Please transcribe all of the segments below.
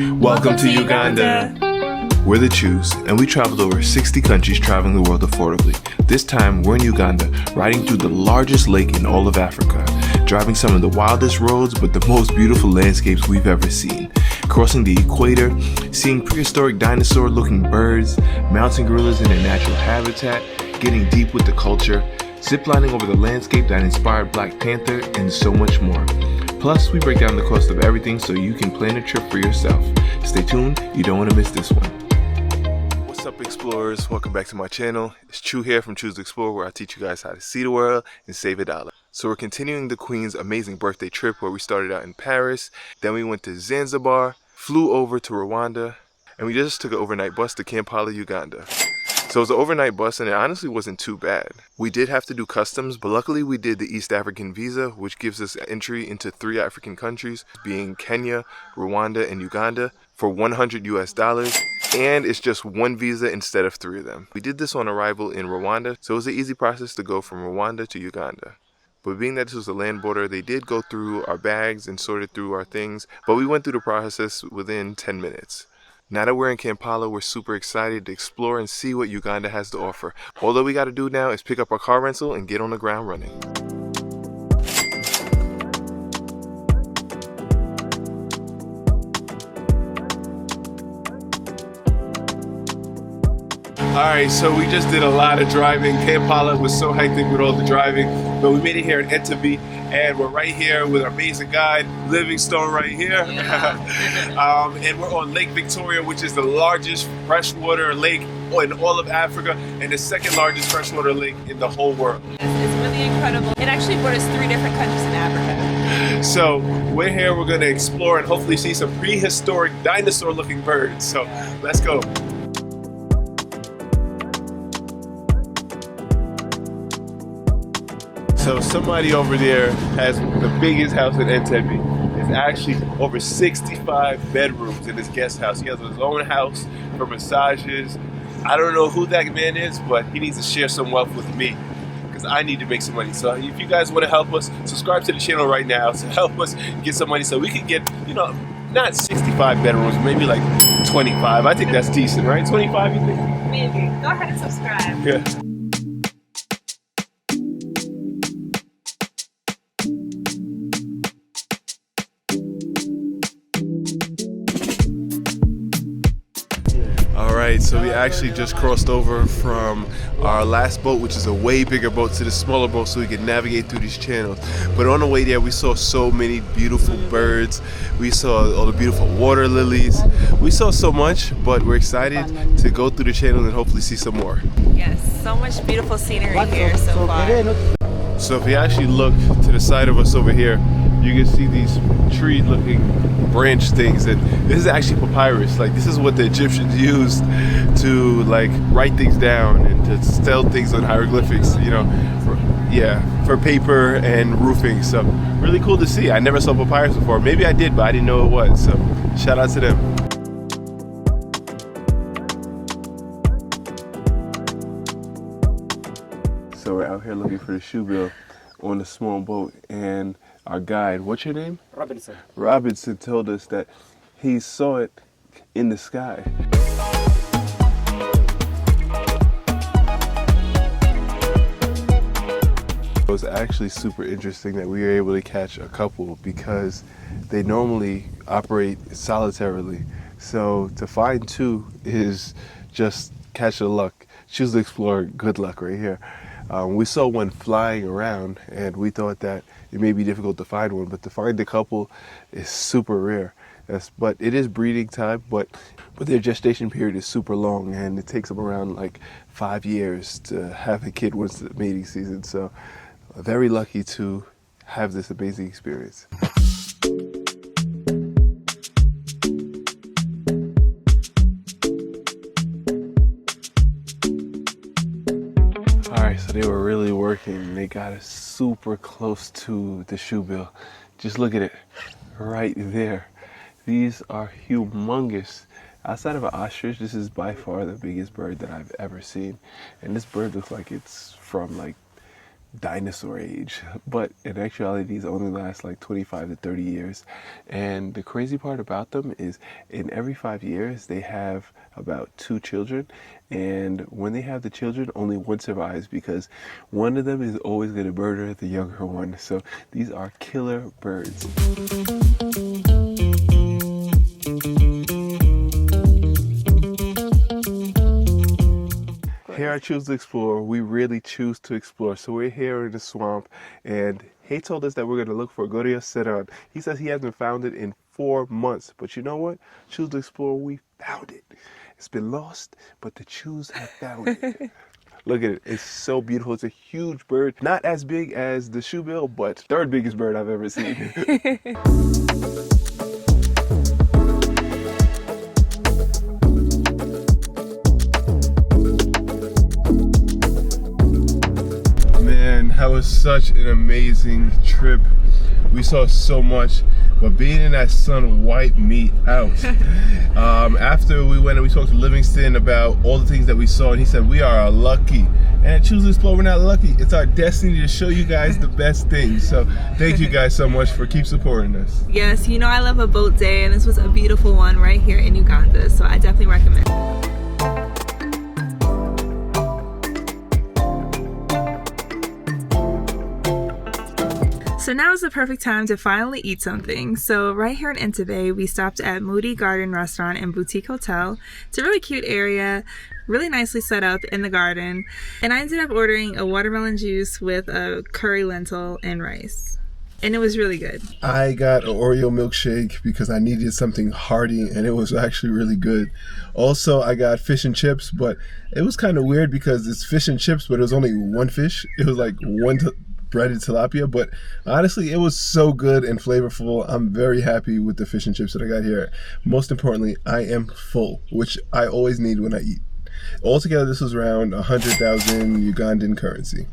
Welcome to Uganda. We're the Chews, and we traveled over 60 countries traveling the world affordably. This time, we're in Uganda, riding through the largest lake in all of Africa, driving some of the wildest roads but the most beautiful landscapes we've ever seen, crossing the Equator, seeing prehistoric dinosaur-looking birds, mountain gorillas in their natural habitat, getting deep with the culture, ziplining over the landscape that inspired Black Panther, and so much more. Plus, we break down the cost of everything so you can plan a trip for yourself. Stay tuned, you don't want to miss this one. What's up, explorers? Welcome back to my channel. It's Chew here from Choose to Explore, where I teach you guys how to see the world and save $1. So we're continuing the Queen's amazing birthday trip, where we started out in Paris, then we went to Zanzibar, flew over to Rwanda, and we just took an overnight bus to Kampala, Uganda. So it was an overnight bus, and it honestly wasn't too bad. We did have to do customs, but luckily we did the East African visa, which gives us entry into 3 African countries, being Kenya, Rwanda, and Uganda, for $100 US, and it's just 1 visa instead of 3 of them. We did this on arrival in Rwanda, so it was an easy process to go from Rwanda to Uganda. But being that this was a land border, they did go through our bags and sorted through our things, but we went through the process within 10 minutes. Now that we're in Kampala, we're super excited to explore and see what Uganda has to offer. All that we got to do now is pick up our car rental and get on the ground running. Alright, so we just did a lot of driving. Kampala was so hectic with all the driving, but we made it here in Entebbe, and we're right here with our amazing guide, Livingstone right here. Yeah. And we're on Lake Victoria, which is the largest freshwater lake in all of Africa, and the 2nd largest freshwater lake in the whole world. It's really incredible. It actually borders 3 different countries in Africa. So we're here, we're going to explore and hopefully see some prehistoric dinosaur-looking birds. So let's go. So somebody over there has the biggest house in Entebbe. It's actually over 65 bedrooms in his guest house. He has his own house for massages. I don't know who that man is, but he needs to share some wealth with me, because I need to make some money. So if you guys want to help us, subscribe to the channel right now to help us get some money so we can get, you know, not 65 bedrooms, maybe like 25. I think that's decent, right? 25, you think? Maybe. Go ahead and subscribe. Yeah. Alright, so we actually just crossed over from our last boat, which is a way bigger boat, to the smaller boat so we can navigate through these channels. But on the way there, we saw so many beautiful birds. We saw all the beautiful water lilies. We saw so much, but we're excited to go through the channel and hopefully see some more. Yes, so much beautiful scenery here so far. So if you actually look to the side of us over here, you can see these tree-looking branch things, and this is actually papyrus. Like, this is what the Egyptians used to like write things down and to tell things on hieroglyphics, you know, for paper and roofing. So really cool to see. I never saw papyrus before. Maybe I did, but I didn't know it was. So shout out to them. So we're out here looking for the Shoebill on a small boat, and our guide, what's your name? Robinson. Robinson told us that he saw it in the sky. It was actually super interesting that we were able to catch a couple, because they normally operate solitarily. So to find 2 is just catch the luck. Choose to explore, good luck right here. We saw one flying around, and we thought that it may be difficult to find one, but to find a couple is super rare. But it is breeding time, but their gestation period is super long, and it takes them around like 5 years to have a kid once the mating season. So very lucky to have this amazing experience. Alright, so they were really working. They got us super close to the Shoebill. Just look at it right there. These are humongous. Outside of an ostrich, this is by far the biggest bird that I've ever seen. And this bird looks like it's from like dinosaur age, but in actuality these only last like 25 to 30 years. And the crazy part about them is in every 5 years they have about 2 children, and when they have the children only one survives because one of them is always going to murder the younger one. So these are killer birds. Here at Choose to Explore, we really choose to explore. So we're here in the swamp, and he told us that we're going to look for Goria Sedan. He says he hasn't found it in 4 months. But you know what? Choose to Explore, we found it. It's been lost, but the Choose have found it. Look at it. It's so beautiful. It's a huge bird. Not as big as the shoebill, but third biggest bird I've ever seen. That was such an amazing trip. We saw so much, but being in that sun wiped me out. After we went and we talked to Livingston about all the things that we saw, and he said we are lucky. And at Choose to Explore, we're not lucky. It's our destiny to show you guys the best things. So thank you guys so much for keep supporting us. Yes, you know I love a boat day, and this was a beautiful one right here in Uganda, so I definitely recommend it. So now is the perfect time to finally eat something. So right here in Entebbe, we stopped at Muti Garden Restaurant and Boutique Hotel. It's a really cute area, really nicely set up in the garden. And I ended up ordering a watermelon juice with a curry lentil and rice. And it was really good. I got an Oreo milkshake because I needed something hearty, and it was actually really good. Also, I got fish and chips, but it was kind of weird because it's fish and chips, but it was only one fish. It was like breaded tilapia, but honestly it was so good and flavorful. I'm very happy with the fish and chips that I got here. Most importantly, I am full, which I always need when I eat. Altogether this was around 100,000 Ugandan currency.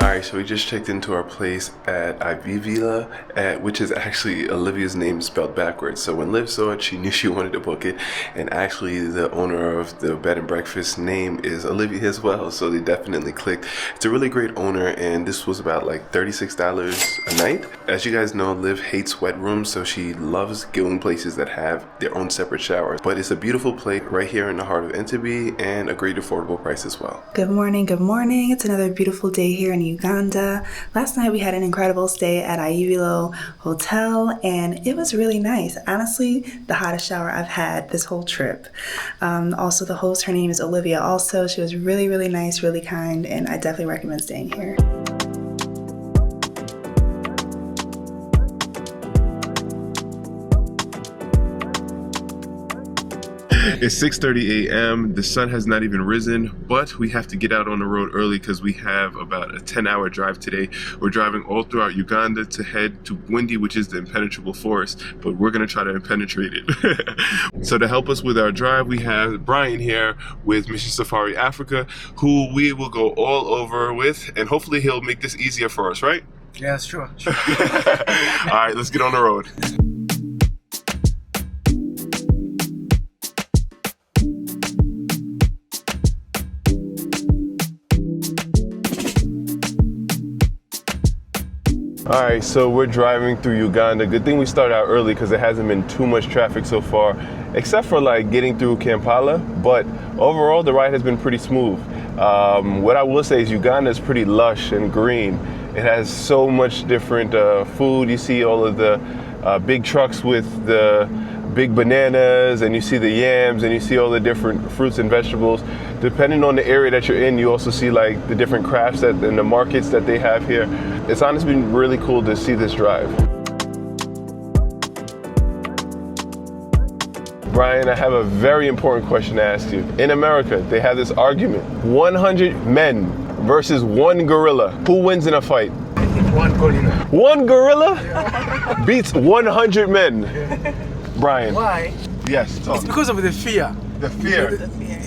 Alright, so we just checked into our place at Aivilo, which is actually Olivia's name spelled backwards. So when Liv saw it, she knew she wanted to book it. And actually the owner of the bed and breakfast name is Olivia as well. So they definitely clicked. It's a really great owner, and this was about like $36 a night. As you guys know, Liv hates wet rooms, so she loves going places that have their own separate showers. But it's a beautiful place right here in the heart of Entebbe, and a great affordable price as well. Good morning, good morning. It's another beautiful day here in Uganda. Last night we had an incredible stay at Aivilo Hotel, and it was really nice. Honestly, the hottest shower I've had this whole trip. Also, the host, her name is Olivia also. She was really, really nice, really kind, and I definitely recommend staying here. It's 6:30 a.m. The sun has not even risen, but we have to get out on the road early because we have about a 10-hour drive today. We're driving all throughout Uganda to head to Bwindi, which is the Impenetrable Forest, but we're going to try to impenetrate it. So to help us with our drive, we have Brian here with Mission Safari Africa, who we will go all over with, and hopefully he'll make this easier for us, right? Yeah, sure. All right, let's get on the road. Alright, so we're driving through Uganda. Good thing we started out early because there hasn't been too much traffic so far, except for like getting through Kampala, but overall the ride has been pretty smooth. What I will say is Uganda is pretty lush and green. It has so much different food. You see all of the big trucks with the big bananas, and you see the yams, and you see all the different fruits and vegetables. Depending on the area that you're in, you also see like the different crafts that and the markets that they have here. It's honestly been really cool to see this drive. Brian, I have a very important question to ask you. In America, they have this argument: 100 men versus one gorilla. Who wins in a fight? One gorilla. One gorilla beats 100 men. Brian. Why? Yes, talk. It's because of the fear. The fear.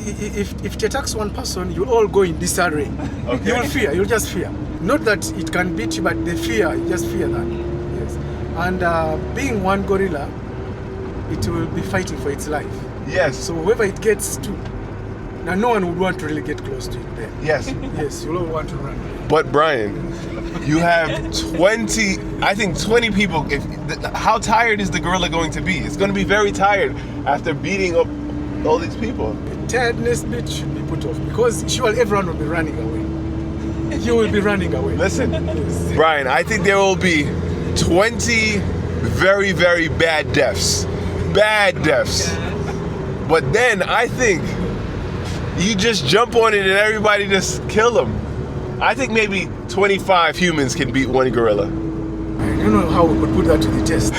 If it attacks one person, you all go in disarray. Okay. You will fear. You'll just fear. Not that it can beat you, but the fear. You just fear that. Yes. And being one gorilla, it will be fighting for its life. Yes. So whoever it gets to, now no one would want to really get close to it then. Yes. Yes, you'll all want to run. But Brian, you have 20 people. How tired is the gorilla going to be? It's going to be very tired after beating up all these people. The tiredness bit should be put off because surely everyone will be running away. You will be running away. Listen, Brian, I think there will be 20 very, very bad deaths. Bad deaths. But then I think you just jump on it and everybody just kill them. I think maybe 25 humans can beat one gorilla. I don't know how we could put that to the test.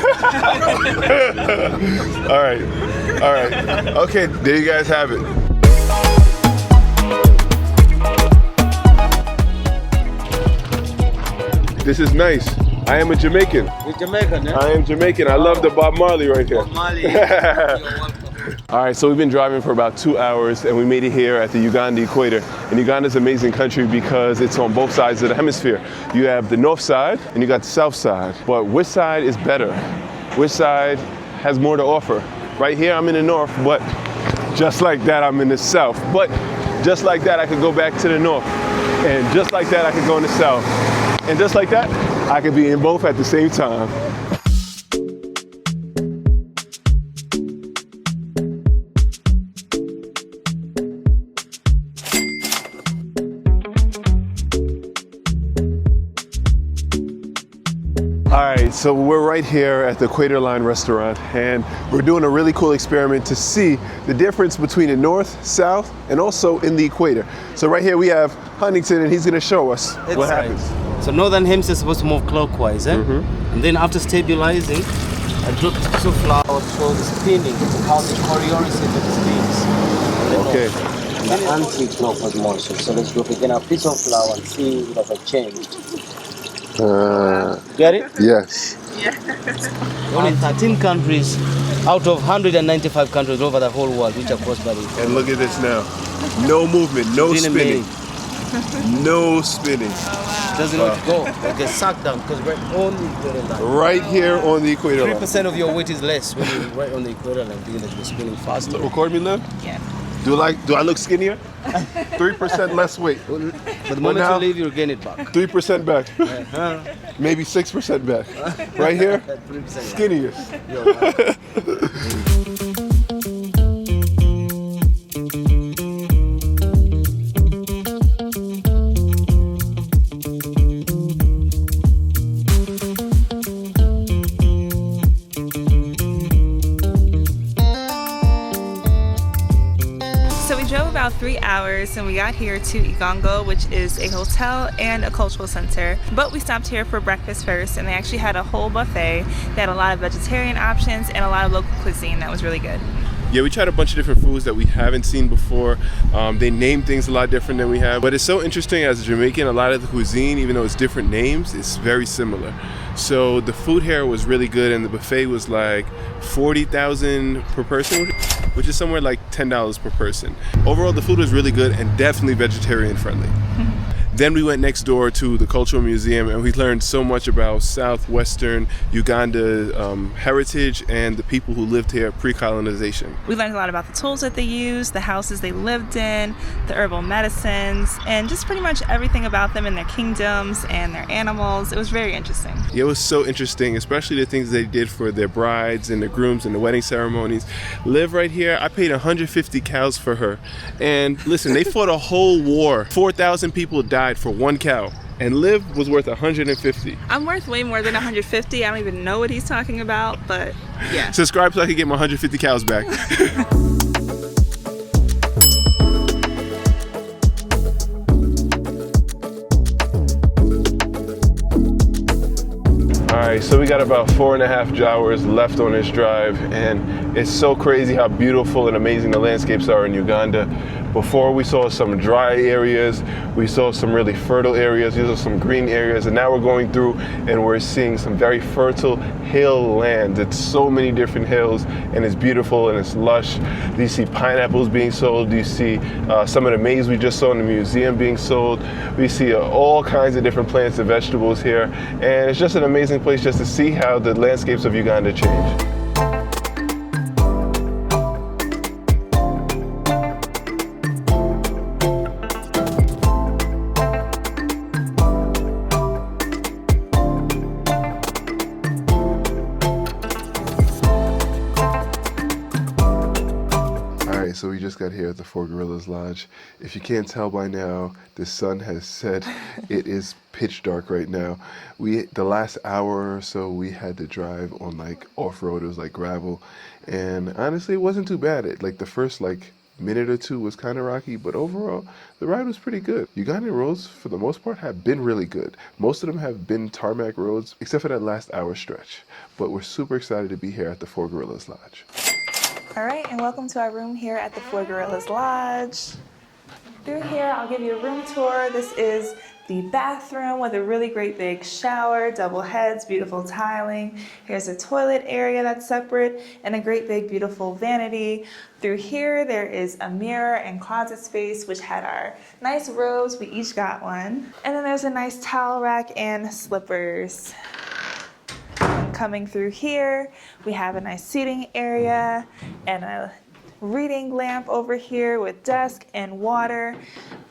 All right. Okay, there you guys have it. This is nice. I am a Jamaican. You're Jamaican, eh? I am Jamaican. I love the Bob Marley right here. Bob Marley. You're welcome. All right, so we've been driving for about 2 hours and we made it here at the Uganda Equator. And Uganda's an amazing country because it's on both sides of the hemisphere. You have the north side and you got the south side. But which side is better? Which side has more to offer? Right here, I'm in the north, but just like that, I'm in the south. But just like that, I could go back to the north. And just like that, I could go in the south. And just like that, I could be in both at the same time. All right, so we're right here at the Equator Line restaurant and we're doing a really cool experiment to see the difference between the north, south, and also in the equator. So right here we have Huntington and he's gonna show us what happens. So northern hemisphere is supposed to move clockwise, eh? And then after stabilizing, I drop the piece of flour for the spinning, how the choreography spins. Okay. The anti-clockwise motion. So let's drop again a piece of flour and see if it has changed. Get it? Yes. Only 13 countries out of 195 countries over the whole world which are crossed by the equator. And look at this now. No movement, no spinning. No spinning. Doesn't want to go. It gets sucked down because we're on the equator line. Right here on the equator line. 3% of your weight is less when you're right on the equator line, thinking that you're spinning faster. Record me, Liv? Yeah. Do I look skinnier? 3% less weight. But the moment now, you leave, you'll gain it back. 3% back. Maybe 6% back. Right here, 3%. skinniest. So we drove about 3 hours and we got here to Igongo, which is a hotel and a cultural center. But we stopped here for breakfast first and they actually had a whole buffet. They had a lot of vegetarian options and a lot of local cuisine that was really good. Yeah, we tried a bunch of different foods that we haven't seen before. They name things a lot different than we have. But it's so interesting as a Jamaican, a lot of the cuisine, even though it's different names, it's very similar. So the food here was really good and the buffet was like 40,000 per person, which is somewhere like $10 per person. Overall, the food was really good and definitely vegetarian friendly. Then we went next door to the Cultural Museum and we learned so much about southwestern Uganda heritage and the people who lived here pre-colonization. We learned a lot about the tools that they used, the houses they lived in, the herbal medicines, and just pretty much everything about them and their kingdoms and their animals. It was very interesting. It was so interesting, especially the things they did for their brides and their grooms and the wedding ceremonies. Liv right here, I paid 150 cows for her. And listen, they fought a whole war. 4,000 people died for one cow. And Liv was worth 150. I'm worth way more than 150. I don't even know what he's talking about, but yeah. Subscribe so I can get my 150 cows back. Alright, so we got about 4.5 hours left on this drive and it's so crazy how beautiful and amazing the landscapes are in Uganda. Before we saw some dry areas, we saw some really fertile areas, these are some green areas, and now we're going through and we're seeing some very fertile hill land. It's so many different hills and it's beautiful and it's lush. Do you see pineapples being sold? Do you see some of the maize we just saw in the museum being sold? We see all kinds of different plants and vegetables here, and it's just an amazing place just to see how the landscapes of Uganda change. just got here at the Four Gorillas Lodge. If you can't tell by now, the sun has set. It is pitch dark right now. The last hour or so we had to drive on like off-road. It was like gravel, and honestly it wasn't too bad. The first minute or two was kind of rocky, but overall the ride was pretty good. Ugandan roads for the most part have been really good. Most of them have been tarmac roads except for that last hour stretch, but we're super excited to be here at the Four Gorillas Lodge. All right, and welcome to our room here at the Four Gorillas Lodge. Through here, I'll give you a room tour. This is the bathroom with a really great big shower, double heads, beautiful tiling. Here's a toilet area that's separate and a great big beautiful vanity. Through here, there is a mirror and closet space, which had our nice robes. We each got one. And then there's a nice towel rack and slippers. Coming through here, we have a nice seating area and a reading lamp over here with desk and water.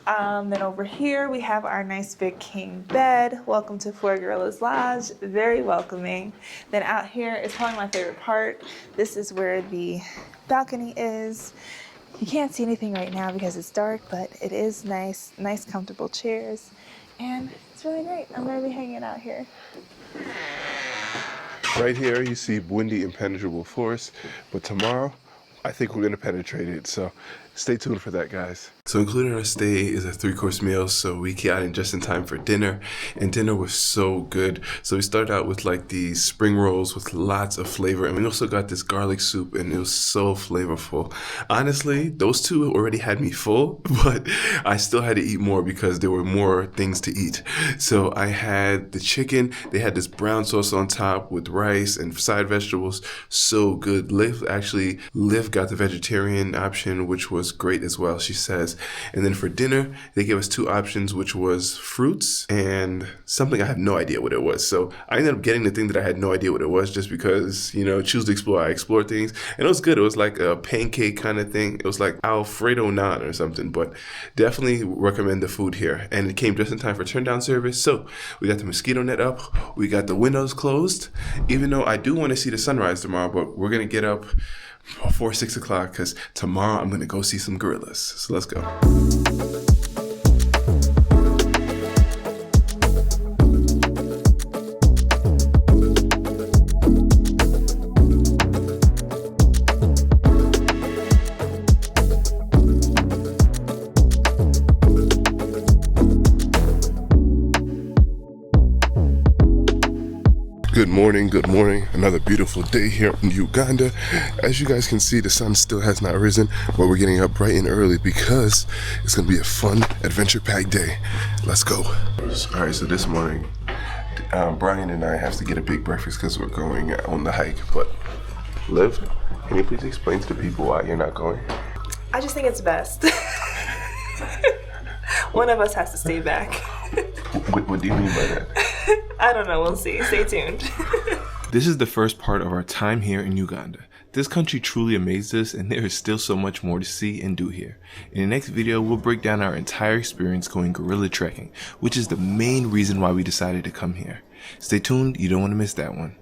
Then over here we have our nice big king bed. Welcome to Four Gorillas Lodge, very welcoming. Then out here is probably my favorite part. This is where the balcony is. You can't see anything right now because it's dark, but it is nice comfortable chairs. And it's really great. I'm gonna be hanging out here. Right here you see Bwindi Impenetrable Forest, but tomorrow I think we're gonna penetrate it, so stay tuned for that, guys. So included in our stay is a 3-course meal, so we got in just in time for dinner, and dinner was so good. So we started out with these spring rolls with lots of flavor, and we also got this garlic soup, and it was so flavorful. Honestly, those two already had me full, but I still had to eat more because there were more things to eat. So I had the chicken, they had this brown sauce on top with rice and side vegetables, so good. Liv got the vegetarian option, which was great as well, she says. And then for dinner, they gave us 2 options, which was fruits and something I have no idea what it was. So I ended up getting the thing that I had no idea what it was, just because, choose to explore, I explore things. And it was good. It was like a pancake kind of thing. It was like Alfredo naan or something, but definitely recommend the food here. And it came just in time for turn down service. So we got the mosquito net up. We got the windows closed, even though I do want to see the sunrise tomorrow, but we're going to get up before 6 o'clock because tomorrow I'm going to go see some gorillas. So let's go. Good morning. Another beautiful day here in Uganda. As you guys can see, the sun still has not risen, but we're getting up bright and early because it's going to be a fun, adventure-packed day. Let's go. All right, so this morning, Brian and I have to get a big breakfast because we're going on the hike. But Liv, can you please explain to the people why you're not going? I just think it's best. One of us has to stay back. What do you mean by that? I don't know, we'll see. Stay tuned. This is the first part of our time here in Uganda. This country truly amazed us, and there is still so much more to see and do here. In the next video, we'll break down our entire experience going gorilla trekking, which is the main reason why we decided to come here. Stay tuned, you don't want to miss that one.